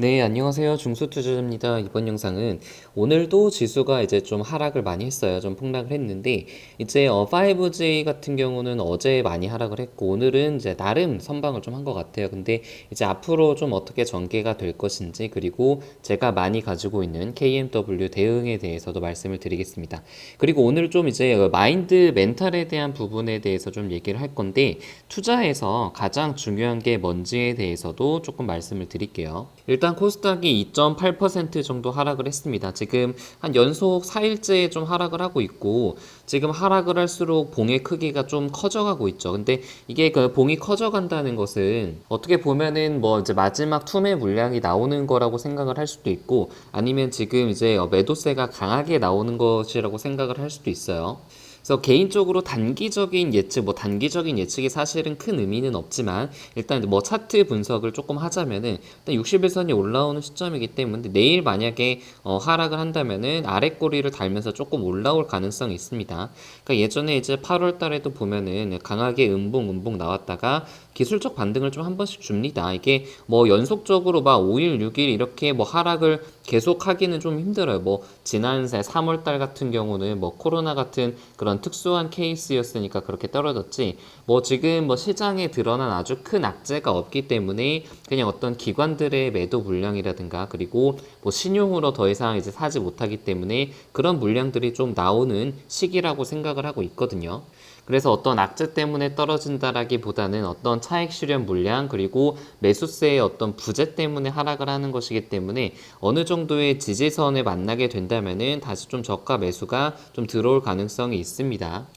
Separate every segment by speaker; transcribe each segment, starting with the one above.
Speaker 1: 네, 안녕하세요. 중수투자자입니다. 이번 영상은 오늘도 지수가 이제 좀 하락을 많이 했어요. 좀 폭락을 했는데, 이제 5G 같은 경우는 어제 많이 하락을 했고, 오늘은 이제 나름 선방을 좀 한 것 같아요. 근데 이제 앞으로 좀 어떻게 전개가 될 것인지, 그리고 제가 많이 가지고 있는 KMW 대응에 대해서도 말씀을 드리겠습니다. 그리고 오늘 좀 이제 마인드 멘탈에 대한 부분에 대해서 좀 얘기를 할 건데, 투자에서 가장 중요한 게 뭔지에 대해서도 조금 말씀을 드릴게요. 일단 코스닥이 2.8% 정도 하락을 했습니다. 지금 한 연속 4일째 좀 하락을 하고 있고, 지금 하락을 할수록 봉의 크기가 좀 커져가고 있죠. 근데 이게 그 봉이 커져간다는 것은 어떻게 보면은 뭐 이제 마지막 투매 물량이 나오는 거라고 생각을 할 수도 있고, 아니면 지금 이제 매도세가 강하게 나오는 것이라고 생각을 할 수도 있어요. 그래서 개인적으로 단기적인 예측, 뭐 단기적인 예측이 사실은 큰 의미는 없지만, 일단 뭐 차트 분석을 조금 하자면은 일단 60일선이 올라오는 시점이기 때문에 내일 만약에 하락을 한다면은 아래 꼬리를 달면서 조금 올라올 가능성이 있습니다. 그러니까 예전에 이제 8월 달에도 보면은 강하게 음봉 나왔다가 기술적 반등을 좀 한 번씩 줍니다. 이게 뭐 연속적으로 막 5일, 6일 이렇게 뭐 하락을 계속 하기는 좀 힘들어요. 뭐 지난 3월 달 같은 경우는 뭐 코로나 같은 그런 특수한 케이스였으니까 그렇게 떨어졌지. 뭐 지금 뭐 시장에 드러난 아주 큰 악재가 없기 때문에 그냥 어떤 기관들의 매도 물량이라든가, 그리고 뭐 신용으로 더 이상 이제 사지 못하기 때문에 그런 물량들이 좀 나오는 시기라고 생각을 하고 있거든요. 그래서 어떤 악재 때문에 떨어진다라기보다는 어떤 차익 실현 물량, 그리고 매수세의 어떤 부재 때문에 하락을 하는 것이기 때문에 어느 정도의 지지선에 만나게 된다면은 다시 좀 저가 매수가 좀 들어올 가능성이 있습니다.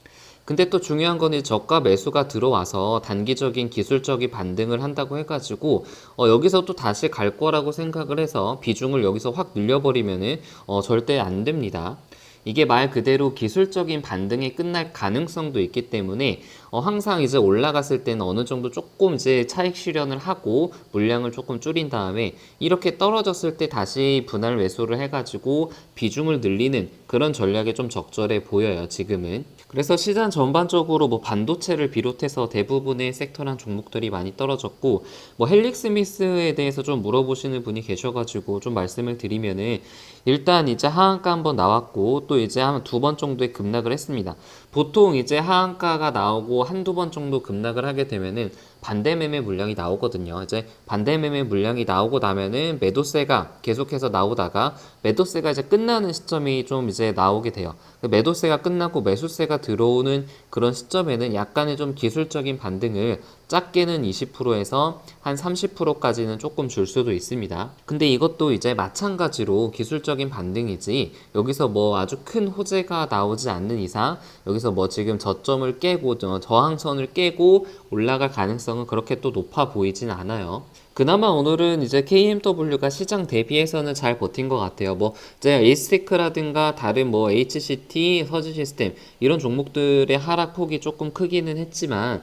Speaker 1: 근데 또 중요한 거는 저가 매수가 들어와서 단기적인 기술적인 반등을 한다고 해가지고 여기서 또 다시 갈 거라고 생각을 해서 비중을 여기서 확 늘려버리면은 절대 안 됩니다. 이게 말 그대로 기술적인 반등이 끝날 가능성도 있기 때문에 항상 이제 올라갔을 때는 어느 정도 조금 이제 차익 실현을 하고 물량을 조금 줄인 다음에 이렇게 떨어졌을 때 다시 분할 매수를 해가지고 비중을 늘리는 그런 전략이 좀 적절해 보여요, 지금은. 그래서 시장 전반적으로 뭐 반도체를 비롯해서 대부분의 섹터랑 종목들이 많이 떨어졌고, 뭐 헬릭스 미스에 대해서 좀 물어보시는 분이 계셔가지고 좀 말씀을 드리면은, 일단 이제 하한가 한번 나왔고 또 이제 한 두 번 정도의 급락을 했습니다. 보통 이제 하한가가 나오고 한두 번 정도 급락을 하게 되면은 반대 매매 물량이 나오거든요. 이제 반대 매매 물량이 나오고 나면은 매도세가 계속해서 나오다가 매도세가 이제 끝나는 시점이 좀 이제 나오게 돼요. 매도세가 끝나고 매수세가 들어오는 그런 시점에는 약간의 좀 기술적인 반등을 작게는 20%에서 한 30%까지는 조금 줄 수도 있습니다. 근데 이것도 이제 마찬가지로 기술적인 반등이지, 여기서 뭐 아주 큰 호재가 나오지 않는 이상 여기서 뭐 지금 저점을 깨고 저항선을 깨고 올라갈 가능성은 그렇게 또 높아 보이진 않아요. 그나마 오늘은 이제 KMW가 시장 대비해서는 잘 버틴 것 같아요. 뭐 이제 에이스테크라든가 다른 뭐 HCT, 서지시스템 이런 종목들의 하락폭이 조금 크기는 했지만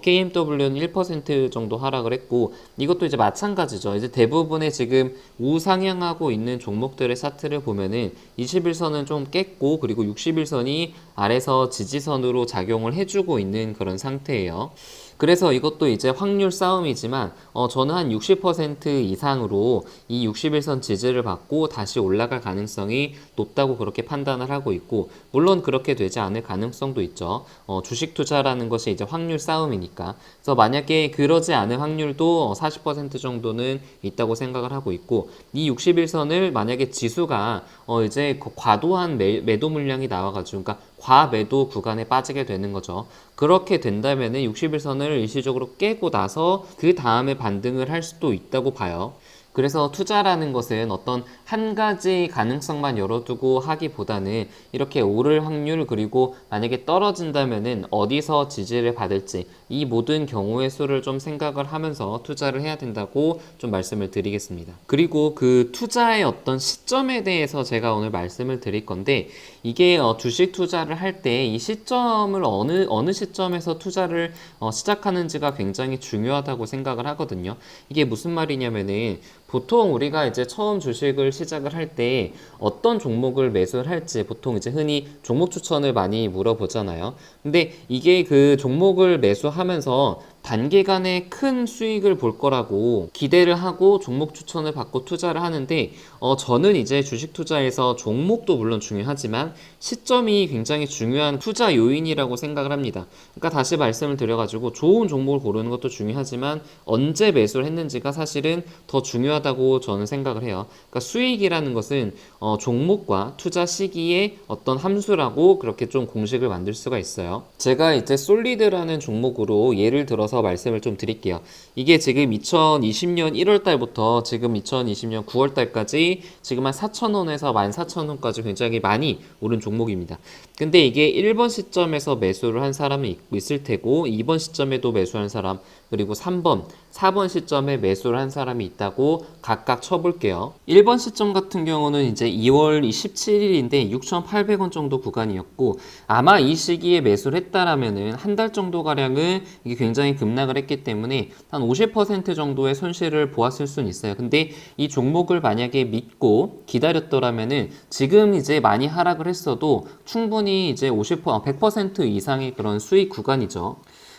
Speaker 1: KMW는 1% 정도 하락을 했고, 이것도 이제 마찬가지죠. 이제 대부분의 지금 우상향하고 있는 종목들의 차트를 보면은 21선은 좀 깼고, 그리고 61선이 아래서 지지선으로 작용을 해주고 있는 그런 상태예요. 그래서 이것도 이제 확률 싸움이지만 저는 한 60% 이상으로 이 61선 지지를 받고 다시 올라갈 가능성이 높다고 그렇게 판단을 하고 있고, 물론 그렇게 되지 않을 가능성도 있죠. 주식 투자라는 것이 이제 확률 싸움이니까. 그래서 만약에 그러지 않을 확률도 40% 정도는 있다고 생각을 하고 있고, 이 61선을 만약에 지수가 이제 과도한 매도 물량이 나와가지고, 그러니까 과매도 구간에 빠지게 되는 거죠. 그렇게 된다면은 60일선을 일시적으로 깨고 나서 그 다음에 반등을 할 수도 있다고 봐요. 그래서 투자라는 것은 어떤 한 가지 가능성만 열어두고 하기보다는 이렇게 오를 확률, 그리고 만약에 떨어진다면은 어디서 지지를 받을지 이 모든 경우의 수를 좀 생각을 하면서 투자를 해야 된다고 좀 말씀을 드리겠습니다. 그리고 그 투자의 어떤 시점에 대해서 제가 오늘 말씀을 드릴 건데, 이게 주식 투자를 할 때 이 시점을 어느 시점에서 투자를 시작하는지가 굉장히 중요하다고 생각을 하거든요. 이게 무슨 말이냐면은, 보통 우리가 이제 처음 주식을 시작을 할 때 어떤 종목을 매수를 할지 보통 이제 흔히 종목 추천을 많이 물어보잖아요. 근데 이게 그 종목을 매수하면서 단기간에 큰 수익을 볼 거라고 기대를 하고 종목 추천을 받고 투자를 하는데 저는 이제 주식 투자에서 종목도 물론 중요하지만 시점이 굉장히 중요한 투자 요인이라고 생각을 합니다. 그러니까 다시 말씀을 드려가지고 좋은 종목을 고르는 것도 중요하지만 언제 매수를 했는지가 사실은 더 중요하다고 저는 생각을 해요. 그러니까 수익이라는 것은 종목과 투자 시기의 어떤 함수라고 그렇게 좀 공식을 만들 수가 있어요. 제가 이제 솔리드라는 종목으로 예를 들어서 말씀을 좀 드릴게요. 이게 지금 2020년 1월 달부터 지금 2020년 9월 달까지 지금 한 4,000원에서 14,000원까지 굉장히 많이 오른 종목입니다. 근데 이게 1번 시점에서 매수를 한 사람이 있을 테고 2번 시점에도 매수한 사람, 그리고 3번, 4번 시점에 매수를 한 사람이 있다고 각각 쳐볼게요. 1번 시점 같은 경우는 이제 2월 17일인데 6,800원 정도 구간이었고, 아마 이 시기에 매수를 했다라면은 한 달 정도 가량은 이게 굉장히 급락을 했기 때문에 한 50% 정도의 손실을 보았을 수는 있어요. 근데 이 종목을 만약에 믿고 기다렸더라면은 지금 이제 많이 하락을 했어도 충분히 이제 100% 이상의 그런 수익 구간이죠.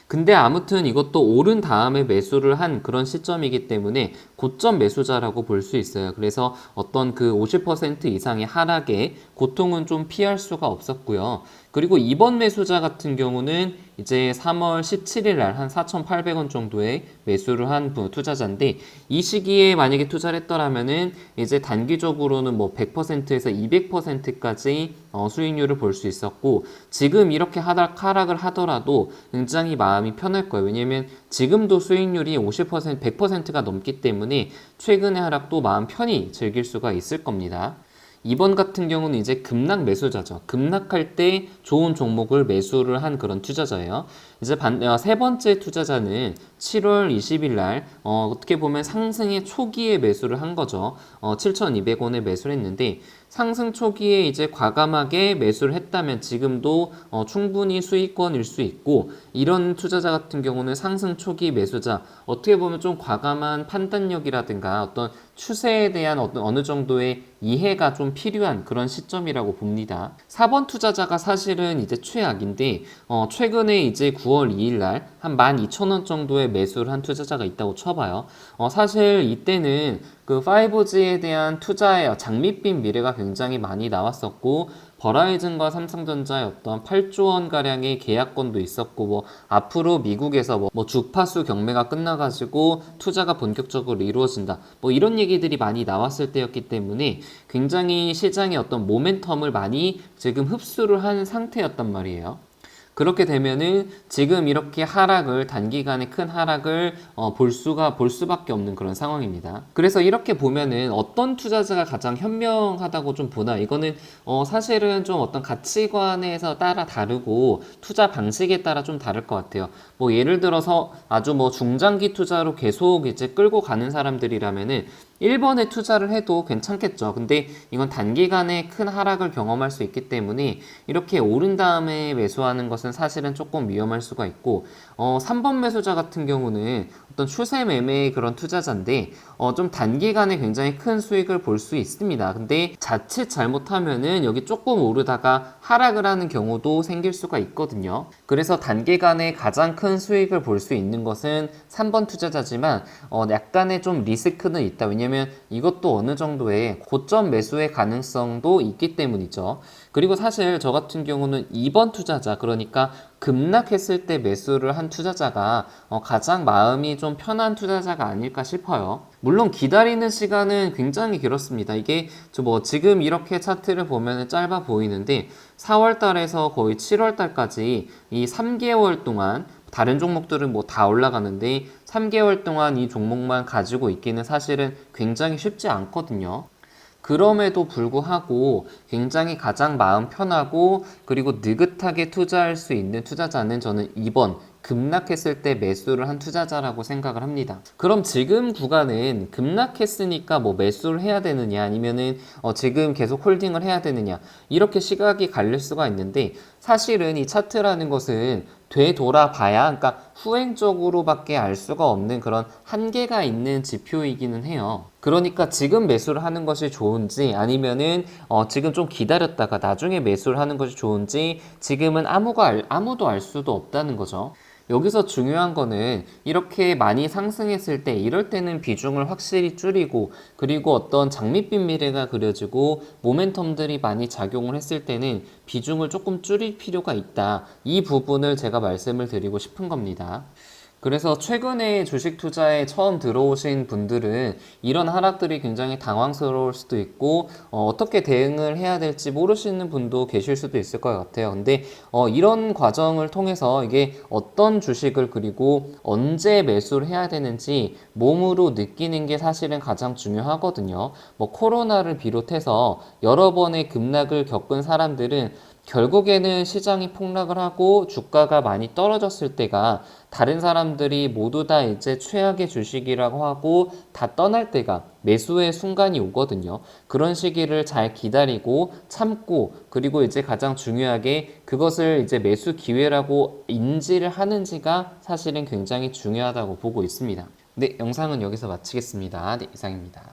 Speaker 1: 근데 아무튼 이것도 오른 다음에 매수를 한 그런 시점이기 때문에 고점 매수자라고 볼 수 있어요. 그래서 어떤 그 50% 이상의 하락에 고통은 좀 피할 수가 없었고요. 그리고 이번 매수자 같은 경우는 이제 3월 17일 날 한 4,800원 정도에 매수를 한 투자자인데, 이 시기에 만약에 투자를 했더라면은 이제 단기적으로는 뭐 100%에서 200%까지 수익률을 볼 수 있었고, 지금 이렇게 하락을 하더라도 굉장히 마음이 편할 거예요. 왜냐면 지금도 수익률이 50%, 100%가 넘기 때문에 최근의 하락도 마음 편히 즐길 수가 있을 겁니다. 이번 같은 경우는 이제 급락 매수자죠. 급락할 때 좋은 종목을 매수를 한 그런 투자자예요. 이제 세 번째 투자자는 7월 20일 날 어떻게 보면 상승의 초기에 매수를 한 거죠. 7,200원에 매수를 했는데, 상승 초기에 이제 과감하게 매수를 했다면 지금도 충분히 수익권일 수 있고, 이런 투자자 같은 경우는 상승 초기 매수자, 어떻게 보면 좀 과감한 판단력이라든가 어떤 추세에 대한 어느 정도의 이해가 좀 필요한 그런 시점이라고 봅니다. 4번 투자자가 사실은 이제 최악인데, 최근에 이제 9월 2일 날 한 12,000원 정도의 매수를 한 투자자가 있다고 쳐봐요. 사실 이때는 그 5G에 대한 투자의 장밋빛 미래가 굉장히 많이 나왔었고, 버라이즌과 삼성전자의 어떤 8조 원 가량의 계약권도 있었고, 뭐 앞으로 미국에서 뭐 주파수 경매가 끝나가지고 투자가 본격적으로 이루어진다, 뭐 이런 얘기들이 많이 나왔을 때였기 때문에 굉장히 시장의 어떤 모멘텀을 많이 지금 흡수를 한 상태였단 말이에요. 그렇게 되면은 지금 이렇게 단기간에 큰 하락을 볼 수밖에 없는 그런 상황입니다. 그래서 이렇게 보면은 어떤 투자자가 가장 현명하다고 좀 보나, 이거는 사실은 좀 어떤 가치관에서 따라 다르고 투자 방식에 따라 좀 다를 것 같아요. 뭐 예를 들어서 아주 뭐 중장기 투자로 계속 이제 끌고 가는 사람들이라면은 1번에 투자를 해도 괜찮겠죠. 근데 이건 단기간에 큰 하락을 경험할 수 있기 때문에 이렇게 오른 다음에 매수하는 것은 사실은 조금 위험할 수가 있고, 3번 매수자 같은 경우는 어떤 추세 매매의 그런 투자자인데 좀 단기간에 굉장히 큰 수익을 볼 수 있습니다. 근데 자칫 잘못하면은 여기 조금 오르다가 하락을 하는 경우도 생길 수가 있거든요. 그래서 단기간에 가장 큰 수익을 볼 수 있는 것은 3번 투자자지만 약간의 좀 리스크는 있다. 왜냐면 이것도 어느 정도의 고점 매수의 가능성도 있기 때문이죠. 그리고 사실 저 같은 경우는 2번 투자자, 그러니까 급락했을 때 매수를 한 투자자가 가장 마음이 좀 편한 투자자가 아닐까 싶어요. 물론 기다리는 시간은 굉장히 길었습니다. 이게 지금 이렇게 차트를 보면 짧아 보이는데 4월 달에서 거의 7월 달까지 이 3개월 동안 다른 종목들은 뭐 다 올라가는데 3개월 동안 이 종목만 가지고 있기는 사실은 굉장히 쉽지 않거든요. 그럼에도 불구하고 굉장히 가장 마음 편하고 그리고 느긋하게 투자할 수 있는 투자자는 저는 2번 급락했을 때 매수를 한 투자자라고 생각을 합니다. 그럼 지금 구간은 급락했으니까 뭐 매수를 해야 되느냐, 아니면은 지금 계속 홀딩을 해야 되느냐, 이렇게 시각이 갈릴 수가 있는데, 사실은 이 차트라는 것은 되돌아봐야, 그러니까 후행적으로밖에 알 수가 없는 그런 한계가 있는 지표이기는 해요. 그러니까 지금 매수를 하는 것이 좋은지, 아니면은 지금 좀 기다렸다가 나중에 매수를 하는 것이 좋은지 지금은 아무도 알 수도 없다는 거죠. 여기서 중요한 거는 이렇게 많이 상승했을 때 이럴 때는 비중을 확실히 줄이고 그리고 어떤 장밋빛 미래가 그려지고 모멘텀들이 많이 작용을 했을 때는 비중을 조금 줄일 필요가 있다. 이 부분을 제가 말씀을 드리고 싶은 겁니다. 그래서 최근에 주식 투자에 처음 들어오신 분들은 이런 하락들이 굉장히 당황스러울 수도 있고 떻게 대응을 해야 될지 모르시는 분도 계실 수도 있을 것 같아요. 근데 이런 과정을 통해서 이게 어떤 주식을 그리고 언제 매수를 해야 되는지 몸으로 느끼는 게 사실은 가장 중요하거든요. 뭐 코로나를 비롯해서 여러 번의 급락을 겪은 사람들은 결국에는 시장이 폭락을 하고 주가가 많이 떨어졌을 때가 다른 사람들이 모두 다 이제 최악의 주식이라고 하고 다 떠날 때가 매수의 순간이 오거든요. 그런 시기를 잘 기다리고 참고 그리고 이제 가장 중요하게 그것을 이제 매수 기회라고 인지를 하는지가 사실은 굉장히 중요하다고 보고 있습니다. 네, 영상은 여기서 마치겠습니다. 네, 이상입니다.